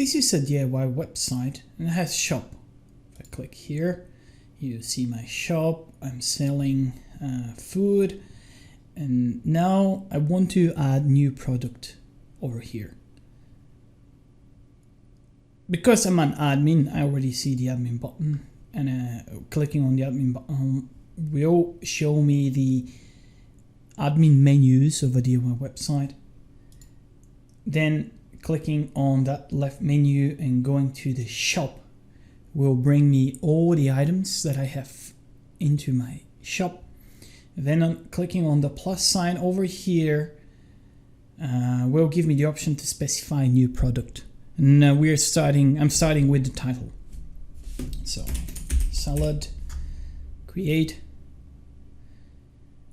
this is a DIY website and it has shop. If I click here, you see my shop. I'm selling food, and now I want to add new product over here. Because I'm an admin, I already see the admin button, and clicking on the admin button will show me the admin menus of a DIY website. Then clicking on that left menu and going to the shop will bring me all the items that I have into my shop. Then I'm clicking on the plus sign over here will give me the option to specify a new product. And I'm starting with the title. So salad, create.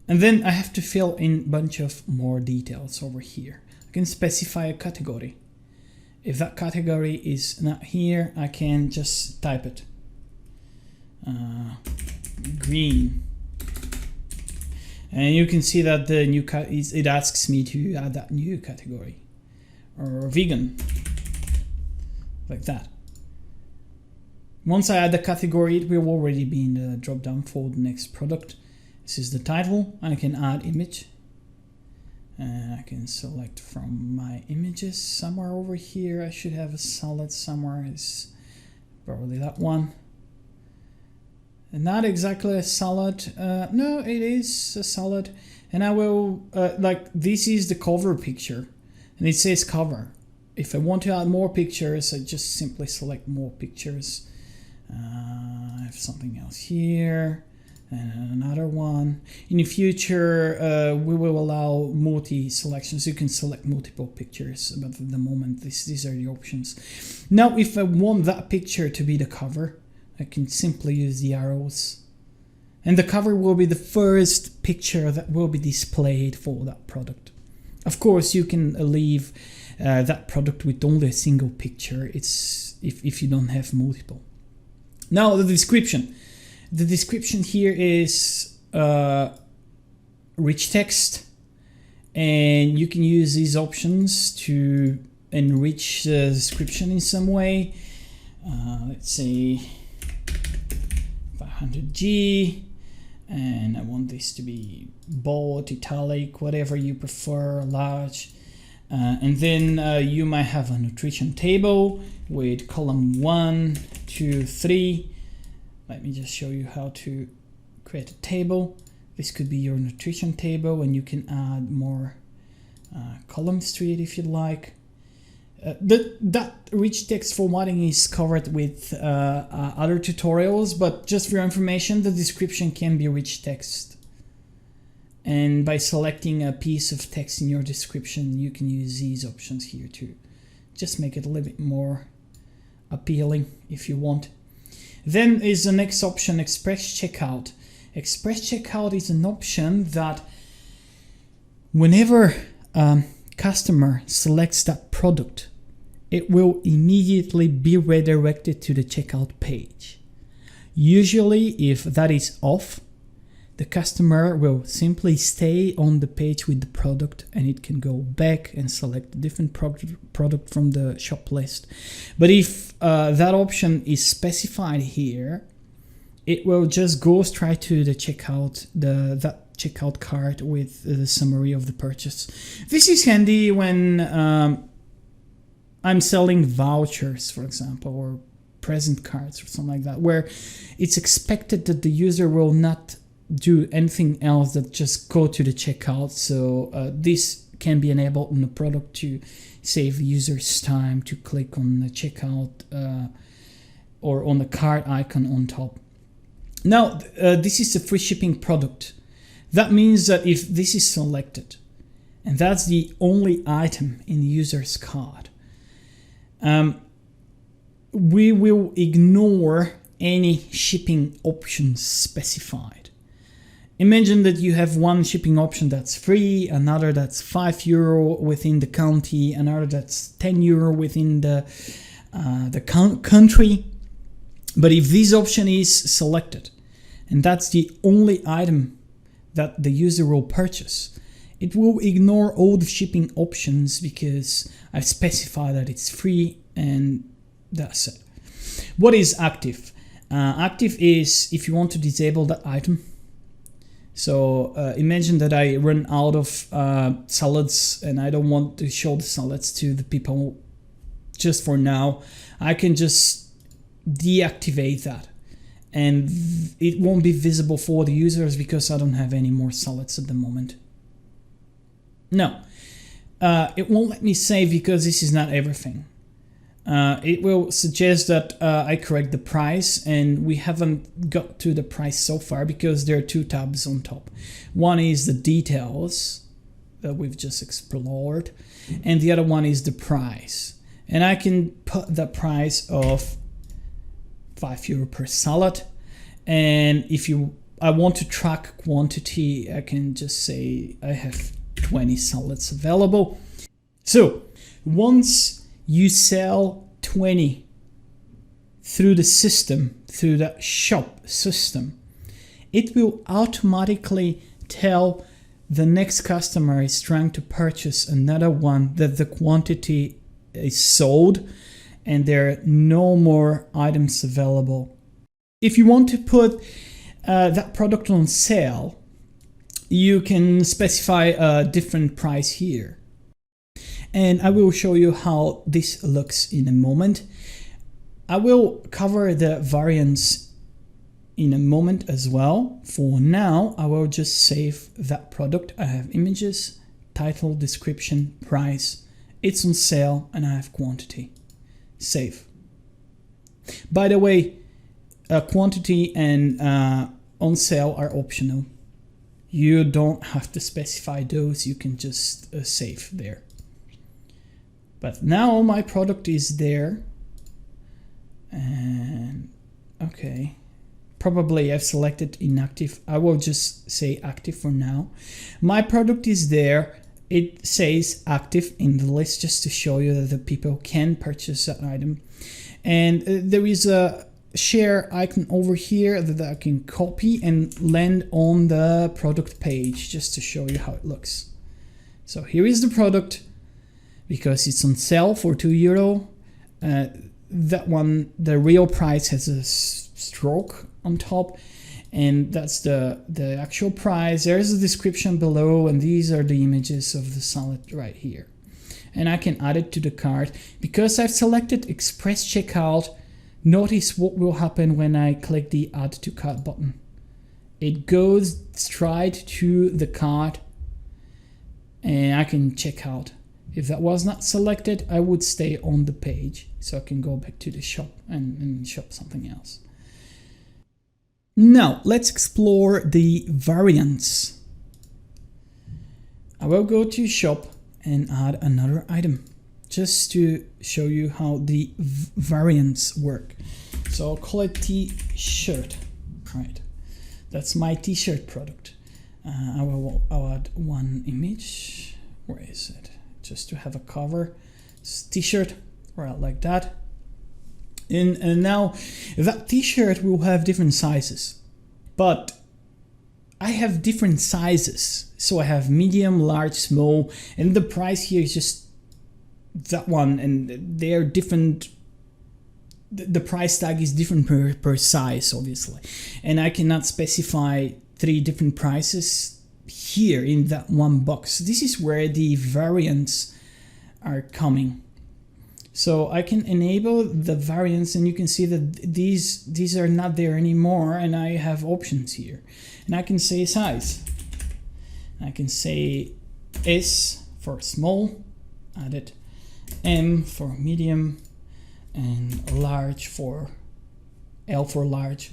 And then I have to fill in a bunch of more details over here. I can specify a category. If that category is not here, I can just type it. Green. And you can see that the new it asks me to add that new category. Or vegan. Like that. Once I add the category, it will already be in the drop down for the next product. This is the title. I can add image. I can select from my images somewhere over here. I should have a salad somewhere. It's probably that one. And not exactly a salad. No, it is a salad. And I will, this is the cover picture. And it says cover. If I want to add more pictures, I just simply select more pictures. I have something else here. And another one. In the future, we will allow multi-selections. You can select multiple pictures, but at the moment, these are the options. Now, if I want that picture to be the cover, I can simply use the arrows. And the cover will be the first picture that will be displayed for that product. Of course, you can leave that product with only a single picture. It's if you don't have multiple. Now, the description. The description here is rich text, and you can use these options to enrich the description in some way. Let's say 500G, and I want this to be bold, italic, whatever you prefer, large. And then you might have a nutrition table with column 1, 2, 3. Let me just show you how to create a table. This could be your nutrition table, and you can add more columns to it if you like. That rich text formatting is covered with other tutorials, but just for your information, the description can be rich text. And by selecting a piece of text in your description, you can use these options here to just make it a little bit more appealing if you want. Then is the next option, Express Checkout. Express Checkout is an option that whenever customer selects that product, it will immediately be redirected to the checkout page. Usually, if that is off, the customer will simply stay on the page with the product, and it can go back and select a different product from the shop list. But if that option is specified here, it will just go straight to the checkout, that checkout cart with the summary of the purchase. This is handy when I'm selling vouchers, for example, or present cards or something like that, where it's expected that the user will not do anything else than just go to the checkout. So this can be enabled in the product to save users time to click on the checkout or on the cart icon on top. Now, this is a free shipping product. That means that if this is selected, and that's the only item in the user's cart, we will ignore any shipping options specified. Imagine that you have one shipping option that's free, another that's €5 within the county, another that's €10 within the country. But if this option is selected, and that's the only item that the user will purchase, it will ignore all the shipping options because I've specified that it's free and that's it. What is active? Active is if you want to disable that item. So imagine that I run out of salads and I don't want to show the salads to the people just for now. I can just deactivate that and it won't be visible for the users because I don't have any more salads at the moment. No, it won't let me save because this is not everything. It will suggest that I correct the price, and we haven't got to the price so far because there are two tabs on top. One is the details that we've just explored, and the other one is the price. And I can put the price of €5 per salad, and if I want to track quantity, I can just say I have 20 salads available. So once you sell 20 through the system, through the shop system, it will automatically tell the next customer is trying to purchase another one that the quantity is sold and there are no more items available. If you want to put that product on sale, you can specify a different price here. And I will show you how this looks in a moment. I will cover the variants in a moment as well. For now, I will just save that product. I have images, title, description, price. It's on sale and I have quantity. Save. By the way, quantity and on sale are optional. You don't have to specify those. You can just save there. But now my product is there, and okay, probably I've selected inactive. I will just say active for now. My product is there. It says active in the list just to show you that the people can purchase that item. And there is a share icon over here that I can copy and land on the product page just to show you how it looks. So here is the product. Because it's on sale for €2. That one, the real price has a stroke on top, and that's the actual price. There's a description below, and these are the images of the salad right here. And I can add it to the cart. Because I've selected Express Checkout, notice what will happen when I click the Add to Cart button. It goes straight to the cart, and I can check out. If that was not selected, I would stay on the page so I can go back to the shop and shop something else. Now, let's explore the variants. I will go to shop and add another item just to show you how the variants work. So I'll call it t-shirt. Right, that's my t-shirt product. I'll add one image. Where is it? Just to have a cover. T-shirt, right, like that. And now that t-shirt will have different sizes, but I have different sizes. So I have medium, large, small, and the price here is just that one, and they're different. The price tag is different per size, obviously, and I cannot specify 3 different prices here in that one box. This is where the variants are coming. So I can enable the variants, and you can see that these are not there anymore, and I have options here. And I can say size. I can say S for small, add it, M for medium, and large for L for large.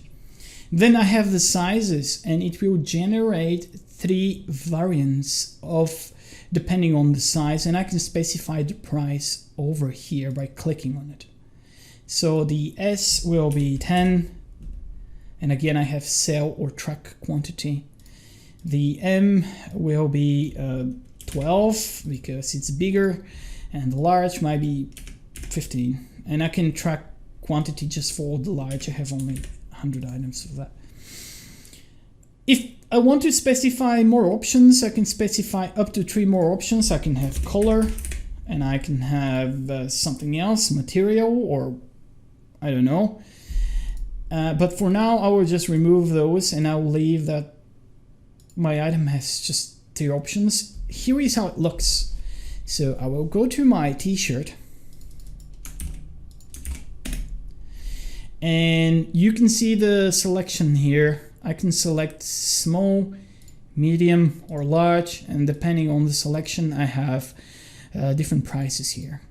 Then I have the sizes, and it will generate 3 variants of depending on the size, and I can specify the price over here by clicking on it. So the S will be 10, and again I have sell or track quantity. The M will be 12 because it's bigger, and the large might be 15, and I can track quantity just for the large. I have only 100 items of that. If I want to specify more options, I can specify up to 3 more options. I can have color, and I can have something else, material, or I don't know. But for now, I will just remove those, and I will leave that my item has just 2 options. Here is how it looks. So I will go to my t-shirt, and you can see the selection here. I can select small, medium, or large, and depending on the selection, I have different prices here.